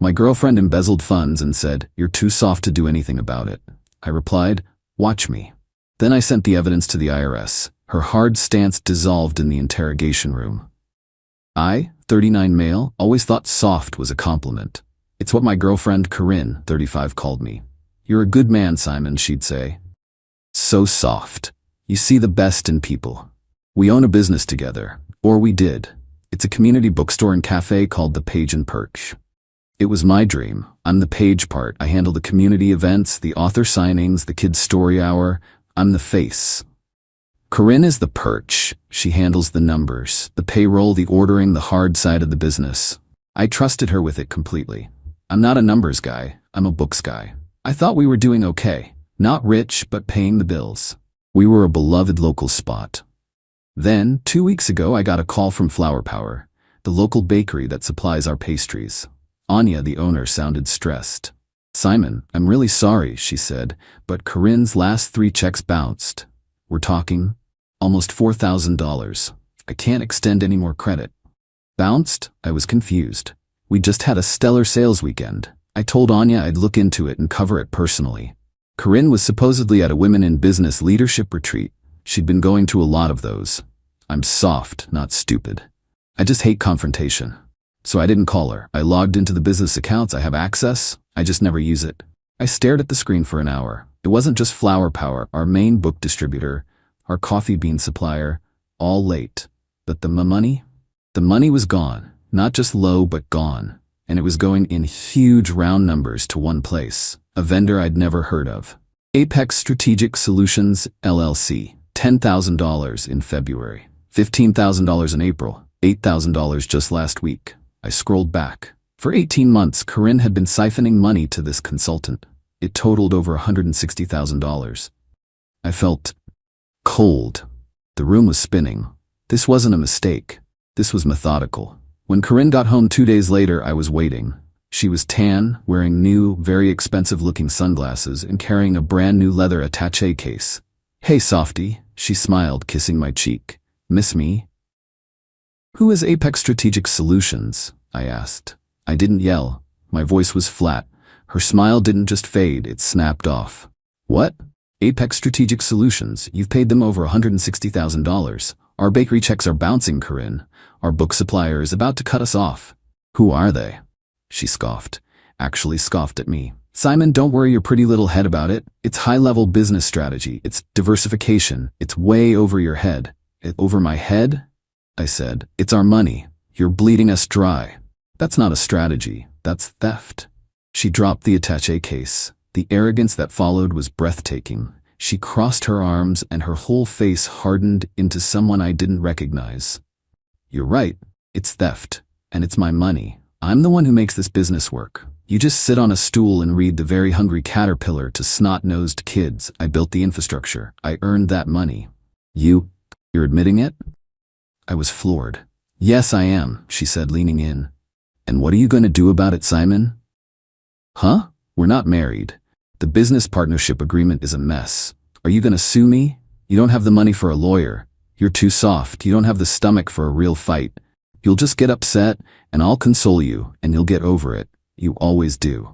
My girlfriend embezzled funds and said, "You're too soft to do anything about it." I replied, "Watch me." Then I sent the evidence to the IRS. Her hard stance dissolved in the interrogation room. I, 39 male, always thought soft was a compliment. It's what my girlfriend Corinne, 35, called me. "You're a good man, Simon," she'd say. "So soft. You see the best in people." We own a business together, or we did. It's a community bookstore and cafe called The Page and Perch. It was my dream. I'm the page part. I handle the community events, the author signings, the kids' story hour. I'm the face. Corinne is the perch. She handles the numbers, the payroll, the ordering, the hard side of the business. I trusted her with it completely. I'm not a numbers guy. I'm a books guy. I thought we were doing okay. Not rich, but paying the bills. We were a beloved local spot. Then, 2 weeks ago, I got a call from Flower Power, the local bakery that supplies our pastries. Anya, the owner, sounded stressed. "Simon, I'm really sorry," she said, "but Corinne's last 3 checks bounced. We're talking almost $4,000. I can't extend any more credit." Bounced? I was confused. We just had a stellar sales weekend. I told Anya I'd look into it and cover it personally. Corinne was supposedly at a Women in Business leadership retreat. She'd been going to a lot of those. I'm soft, not stupid. I just hate confrontation. So I didn't call her. I logged into the business accounts. I have access. I just never use it. I stared at the screen for an hour. It wasn't just Flower Power, our main book distributor, our coffee bean supplier, all late. But the money? The money was gone. Not just low, but gone. And it was going in huge round numbers to one place. A vendor I'd never heard of. Apex Strategic Solutions, LLC. $10,000 in February. $15,000 in April. $8,000 just last week. I scrolled back. For 18 months, Corinne had been siphoning money to this consultant. It totaled over $160,000. I felt cold. The room was spinning. This wasn't a mistake. This was methodical. When Corinne got home 2 days later, I was waiting. She was tan, wearing new, very expensive-looking sunglasses, and carrying a brand-new leather attaché case. "Hey, softie," she smiled, kissing my cheek. "Miss me?" "Who is Apex Strategic Solutions?" I asked. I didn't yell. My voice was flat. Her smile didn't just fade, it snapped off. "What? Apex Strategic Solutions, you've paid them over $160,000. Our bakery checks are bouncing, Corinne. Our book supplier is about to cut us off." "Who are they?" She scoffed. Actually scoffed at me. "Simon, don't worry your pretty little head about it. It's high-level business strategy. It's diversification. It's way over your head." "Over my head?" I said. "It's our money. You're bleeding us dry." "That's not a strategy. That's theft." She dropped the attaché case. The arrogance that followed was breathtaking. She crossed her arms and her whole face hardened into someone I didn't recognize. "You're right. It's theft. And it's my money. I'm the one who makes this business work. You just sit on a stool and read The Very Hungry Caterpillar to snot-nosed kids. I built the infrastructure. I earned that money." You're admitting it?" I was floored. "Yes, I am," she said, leaning in. "And what are you going to do about it, Simon?" "Huh? We're not married. The business partnership agreement is a mess. Are you going to sue me? You don't have the money for a lawyer. You're too soft. You don't have the stomach for a real fight. You'll just get upset, and I'll console you, and you'll get over it. You always do."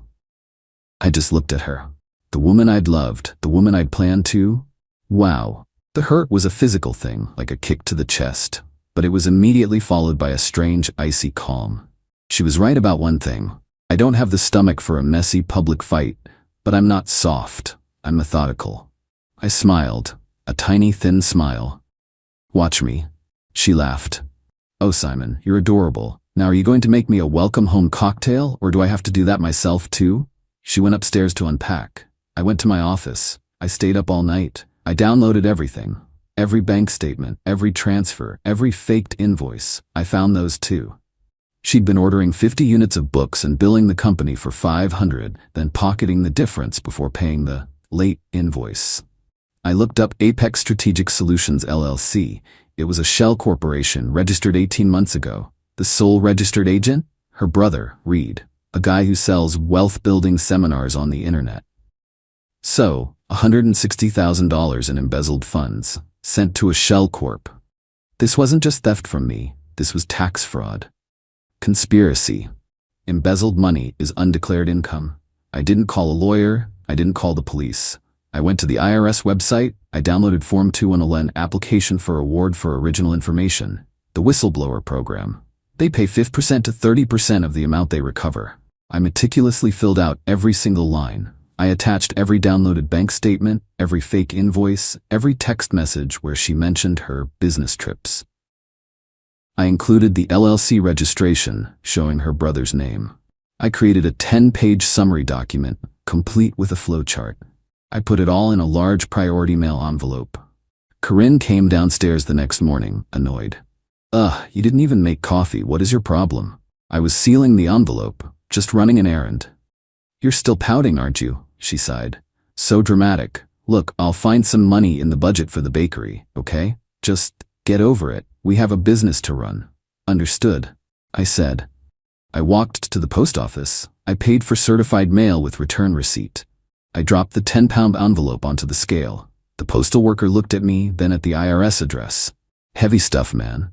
I just looked at her. The woman I'd loved, the woman I'd planned to. Wow. The hurt was a physical thing, like a kick to the chest, but it was immediately followed by a strange, icy calm. She was right about one thing. I don't have the stomach for a messy public fight, but I'm not soft. I'm methodical. I smiled, a tiny, thin smile. "Watch me." She laughed. "Oh, Simon, you're adorable. Now are you going to make me a welcome home cocktail, or do I have to do that myself too?" She went upstairs to unpack. I went to my office. I stayed up all night. I downloaded everything. Every bank statement, every transfer, every faked invoice. I found those too. She'd been ordering 50 units of books and billing the company for 500, then pocketing the difference before paying the late invoice. I looked up Apex Strategic Solutions LLC. It was a shell corporation registered 18 months ago. The sole registered agent? Her brother, Reed, a guy who sells wealth-building seminars on the internet. So, $160,000 in embezzled funds, sent to a shell corp. This wasn't just theft from me, this was tax fraud. Conspiracy. Embezzled money is undeclared income. I didn't call a lawyer. I didn't call the police. I went to the IRS website. I downloaded Form 210 application for award for original information, the whistleblower program. They pay 5% to 30% of the amount they recover. I meticulously filled out every single line. I attached every downloaded bank statement, every fake invoice, every text message where she mentioned her business trips. I included the LLC registration showing her brother's name. I created a 10-page summary document, complete with a flowchart. I put it all in a large priority mail envelope. Corinne came downstairs the next morning, annoyed. "Ugh, you didn't even make coffee. What is your problem?" I was sealing the envelope, just running an errand. "You're still pouting, aren't you?" she sighed. "So dramatic. Look, I'll find some money in the budget for the bakery, okay? Just get over it. We have a business to run." "Understood," I said. I walked to the post office. I paid for certified mail with return receipt. I dropped the 10-pound envelope onto the scale. The postal worker looked at me, then at the IRS address. "Heavy stuff, man."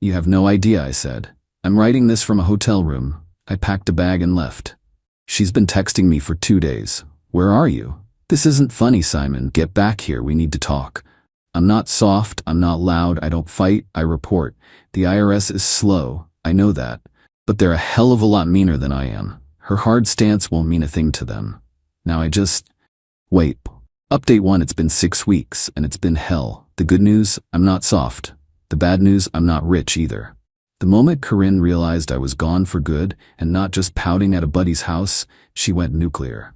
"You have no idea," I said. "I'm writing this from a hotel room." I packed a bag and left. "She's been texting me for 2 days. Where are you?" "This isn't funny, Simon. Get back here. We need to talk." "I'm not soft. I'm not loud. I don't fight. I report. The IRS is slow. I know that. But they're a hell of a lot meaner than I am. Her hard stance won't mean a thing to them. Now I just... Wait. Update 1, it's been 6 weeks, and it's been hell. The good news, I'm not soft. The bad news, I'm not rich either." The moment Corinne realized I was gone for good, and not just pouting at a buddy's house, she went nuclear.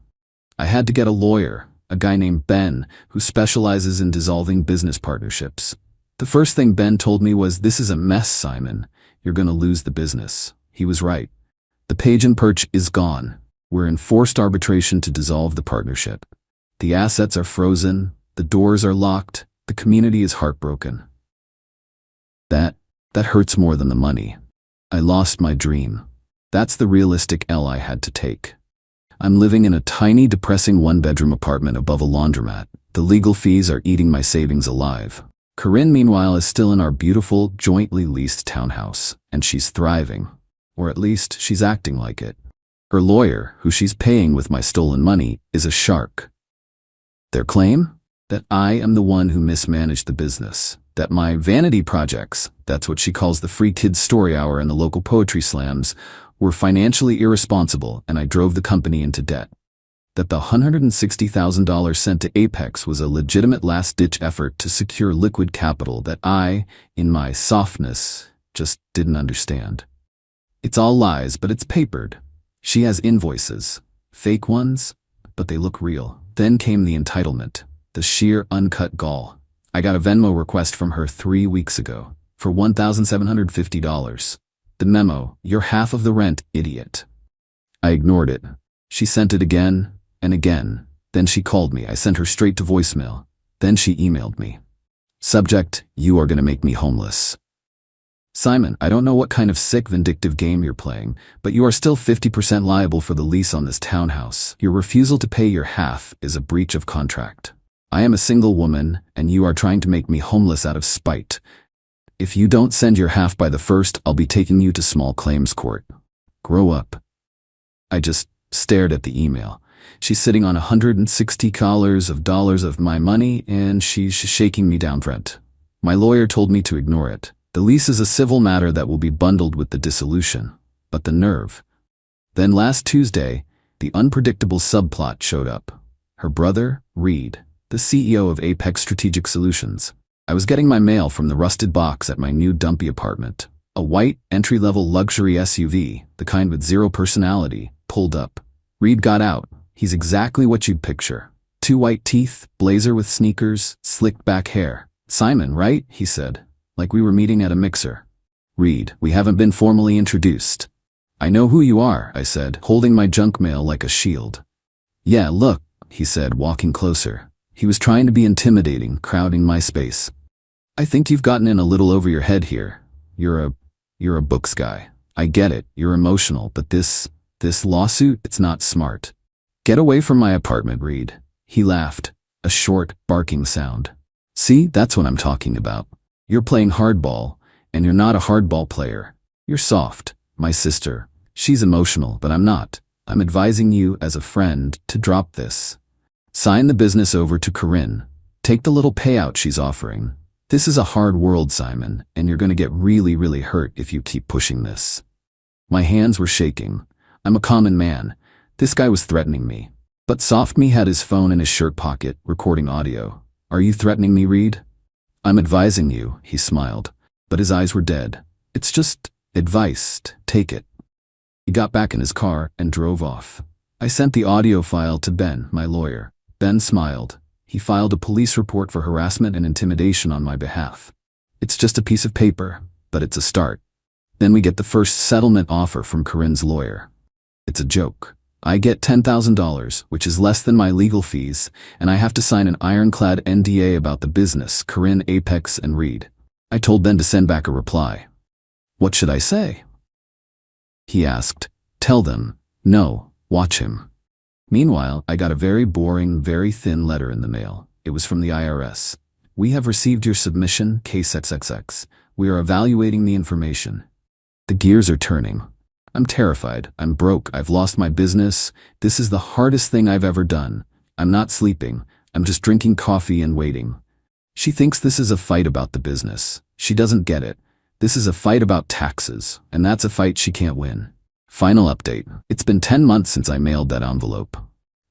I had to get a lawyer, a guy named Ben, who specializes in dissolving business partnerships. The first thing Ben told me was, "This is a mess, Simon. You're gonna lose the business." He was right. The Page and Perch is gone. We're in forced arbitration to dissolve the partnership. The assets are frozen, the doors are locked, the community is heartbroken. That hurts more than the money. I lost my dream. That's the realistic L I had to take. I'm living in a tiny, depressing one-bedroom apartment above a laundromat. The legal fees are eating my savings alive. Corinne, meanwhile, is still in our beautiful, jointly leased townhouse, and she's thriving. Or at least, she's acting like it. Her lawyer, who she's paying with my stolen money, is a shark. Their claim? That I am the one who mismanaged the business. That my vanity projects, that's what she calls the free kids story hour and the local poetry slams, were financially irresponsible and I drove the company into debt. That the $160,000 sent to Apex was a legitimate last-ditch effort to secure liquid capital that I, in my softness, just didn't understand. It's all lies, but it's papered. She has invoices. Fake ones, but they look real. Then came the entitlement, the sheer uncut gall. I got a Venmo request from her 3 weeks ago for $1,750. The memo, "You're half of the rent, idiot." I ignored it. She sent it again and again. Then she called me. I sent her straight to voicemail. Then she emailed me. Subject, "You are gonna make me homeless." Simon, I don't know what kind of sick, vindictive game you're playing, but you are still 50% liable for the lease on this townhouse. Your refusal to pay your half is a breach of contract. I am a single woman, and you are trying to make me homeless out of spite. If you don't send your half by the 1st, I'll be taking you to small claims court. Grow up. I just stared at the email. She's sitting on $160 of my money, and she's shaking me down rent. My lawyer told me to ignore it. The lease is a civil matter that will be bundled with the dissolution. But the nerve. Then last Tuesday, the unpredictable subplot showed up. Her brother, Reed, the CEO of Apex Strategic Solutions. I was getting my mail from the rusted box at my new dumpy apartment. A white, entry-level luxury SUV, the kind with 0 personality, pulled up. Reed got out. He's exactly what you'd picture. 2 white teeth, blazer with sneakers, slicked back hair. "Simon, right?" he said, like we were meeting at a mixer. "Reed, we haven't been formally introduced." "I know who you are," I said, holding my junk mail like a shield. "Yeah, look," he said, walking closer. He was trying to be intimidating, crowding my space. "I think you've gotten in a little over your head here. You're a books guy. I get it, you're emotional, but this lawsuit, it's not smart. Get away from my apartment, Reed." He laughed, a short, barking sound. "See, that's what I'm talking about. You're playing hardball, and you're not a hardball player. You're soft, my sister, She's emotional, but I'm not. I'm advising you as a friend to drop this. Sign the business over to Corinne. Take the little payout she's offering. This is a hard world, Simon, and you're going to get really, really hurt if you keep pushing this. My hands were shaking. I'm a common man. This guy was threatening me. But SoftMe had his phone in his shirt pocket, recording audio. Are you threatening me, Reed? I'm advising you, he smiled, but his eyes were dead. It's just advice. Take it. He got back in his car and drove off. I sent the audio file to Ben, my lawyer. Ben smiled. He filed a police report for harassment and intimidation on my behalf. It's just a piece of paper, but it's a start. Then we get the first settlement offer from Corinne's lawyer. It's a joke. I get $10,000, which is less than my legal fees, and I have to sign an ironclad NDA about the business, Corinne, Apex, and Reed. I told Ben to send back a reply. What should I say? He asked. Tell them, no, watch him. Meanwhile, I got a very boring, very thin letter in the mail. It was from the IRS. We have received your submission, case XXX. We are evaluating the information. The gears are turning. I'm terrified. I'm broke. I've lost my business. This is the hardest thing I've ever done. I'm not sleeping. I'm just drinking coffee and waiting. She thinks this is a fight about the business. She doesn't get it. This is a fight about taxes, and that's a fight she can't win. Final update. It's been 10 months since I mailed that envelope.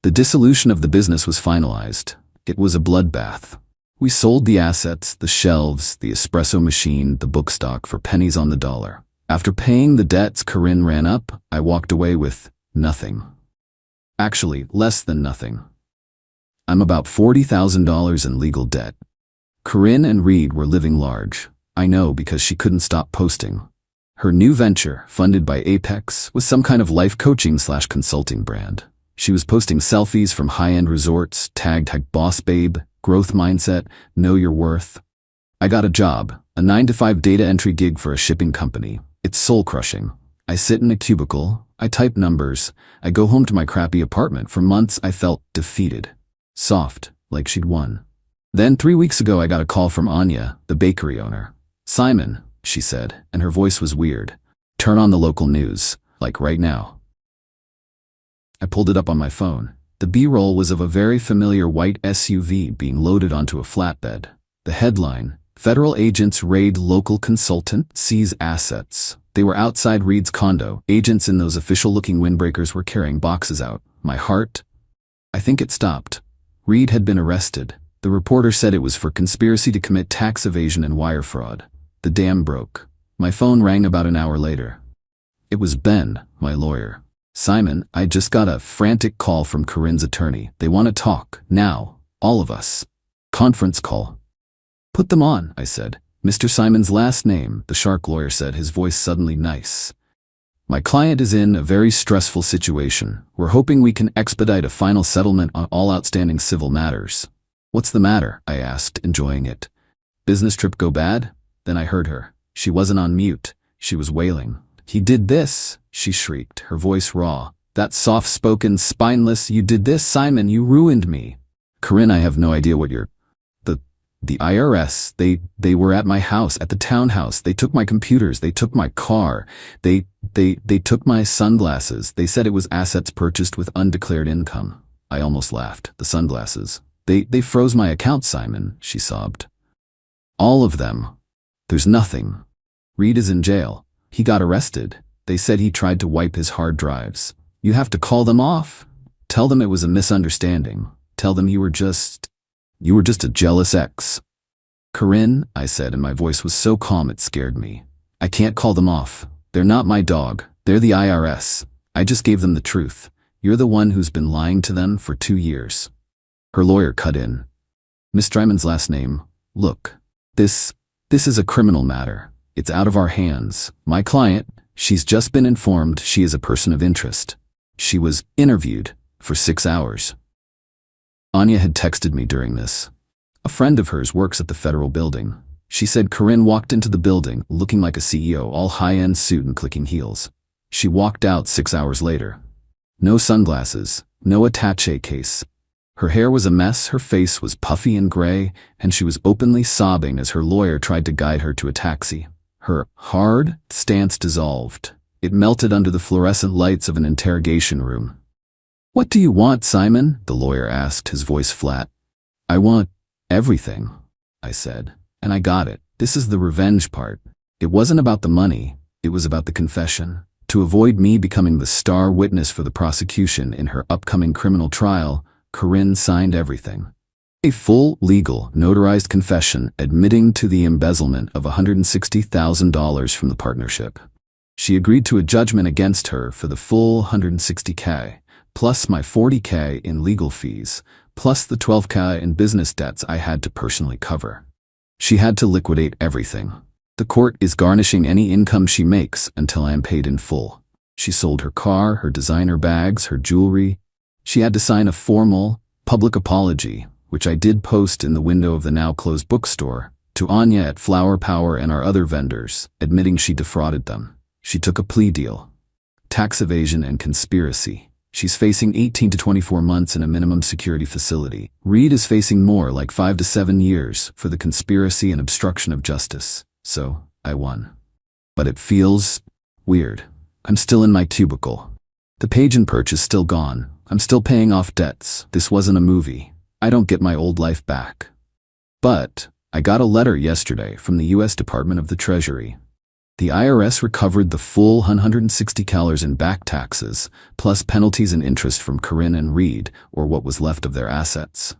The dissolution of the business was finalized. It was a bloodbath. We sold the assets, the shelves, the espresso machine, the book stock for pennies on the dollar. After paying the debts Corinne ran up, I walked away with nothing. Actually, less than nothing. I'm about $40,000 in legal debt. Corinne and Reed were living large. I know because she couldn't stop posting. Her new venture, funded by Apex, was some kind of life coaching/consulting brand. She was posting selfies from high-end resorts, tagged boss babe, growth mindset, know your worth. I got a job, a 9-to-5 data entry gig for a shipping company. It's soul-crushing. I sit in a cubicle, I type numbers, I go home to my crappy apartment. For months I felt defeated. Soft, like she'd won. Then 3 weeks ago I got a call from Anya, the bakery owner. Simon, she said, and her voice was weird. Turn on the local news, like right now. I pulled it up on my phone. The B-roll was of a very familiar white SUV being loaded onto a flatbed. The headline, Federal Agents Raid Local Consultant, Seize Assets. They were outside Reed's condo. Agents in those official-looking windbreakers were carrying boxes out. My heart? I think it stopped. Reed had been arrested. The reporter said it was for conspiracy to commit tax evasion and wire fraud. The dam broke. My phone rang about an hour later. It was Ben, my lawyer. Simon, I just got a frantic call from Corinne's attorney. They want to talk, now, all of us. Conference call. Put them on, I said. Mr. Simon's last name, the shark lawyer said, his voice suddenly nice. My client is in a very stressful situation. We're hoping we can expedite a final settlement on all outstanding civil matters. What's the matter? I asked, enjoying it. Business trip go bad? Then I heard her. She wasn't on mute. She was wailing. He did this, she shrieked, her voice raw. That soft-spoken, spineless, you did this, Simon, you ruined me. Corinne, I have no idea what you're... The IRS, they were at my house, at the townhouse. They took my computers, they took my car, they took my sunglasses. They said it was assets purchased with undeclared income. I almost laughed. The sunglasses. They froze my account, Simon, she sobbed. All of them. There's nothing. Reed is in jail. He got arrested. They said he tried to wipe his hard drives. You have to call them off. Tell them it was a misunderstanding. Tell them you were just a jealous ex. Corinne, I said, and my voice was so calm it scared me. I can't call them off. They're not my dog. They're the IRS. I just gave them the truth. You're the one who's been lying to them for 2 years. Her lawyer cut in. Miss Dryman's last name, look. This is a criminal matter. It's out of our hands. My client, she's just been informed she is a person of interest. She was interviewed for 6 hours. Anya had texted me during this. A friend of hers works at the federal building. She said Corinne walked into the building looking like a CEO, all high-end suit and clicking heels. She walked out 6 hours later. No sunglasses, no attaché case. Her hair was a mess, her face was puffy and gray, and she was openly sobbing as her lawyer tried to guide her to a taxi. Her hard stance dissolved. It melted under the fluorescent lights of an interrogation room. "What do you want, Simon?" the lawyer asked, his voice flat. "I want everything," I said, "and I got it. This is the revenge part. It wasn't about the money, it was about the confession. To avoid me becoming the star witness for the prosecution in her upcoming criminal trial, Corinne signed everything. A full, legal, notarized confession admitting to the embezzlement of $160,000 from the partnership. She agreed to a judgment against her for the full $160K, plus my $40K in legal fees, plus the $12K in business debts I had to personally cover. She had to liquidate everything. The court is garnishing any income she makes until I am paid in full. She sold her car, her designer bags, her jewelry. She had to sign a formal, public apology, which I did post in the window of the now-closed bookstore, to Anya at Flower Power and our other vendors, admitting she defrauded them. She took a plea deal. Tax evasion and conspiracy. She's facing 18 to 24 months in a minimum security facility. Reed is facing more, like 5 to 7 years, for the conspiracy and obstruction of justice. So, I won. But it feels weird. I'm still in my cubicle. The Page and Perch is still gone. I'm still paying off debts. This wasn't a movie. I don't get my old life back. But I got a letter yesterday from the U.S. Department of the Treasury. The IRS recovered the full $160 in back taxes, plus penalties and interest from Corinne and Reed, or what was left of their assets.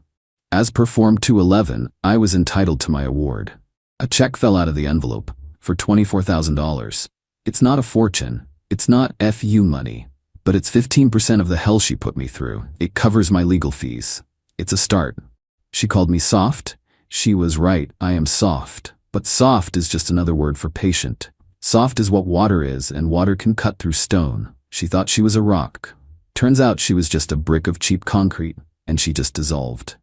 As per Form 211, I was entitled to my award. A check fell out of the envelope for $24,000. It's not a fortune. It's not FU money. But it's 15% of the hell she put me through. It covers my legal fees. It's a start. She called me soft. She was right, I am soft. But soft is just another word for patient. Soft is what water is, and water can cut through stone. She thought she was a rock. Turns out she was just a brick of cheap concrete, and she just dissolved.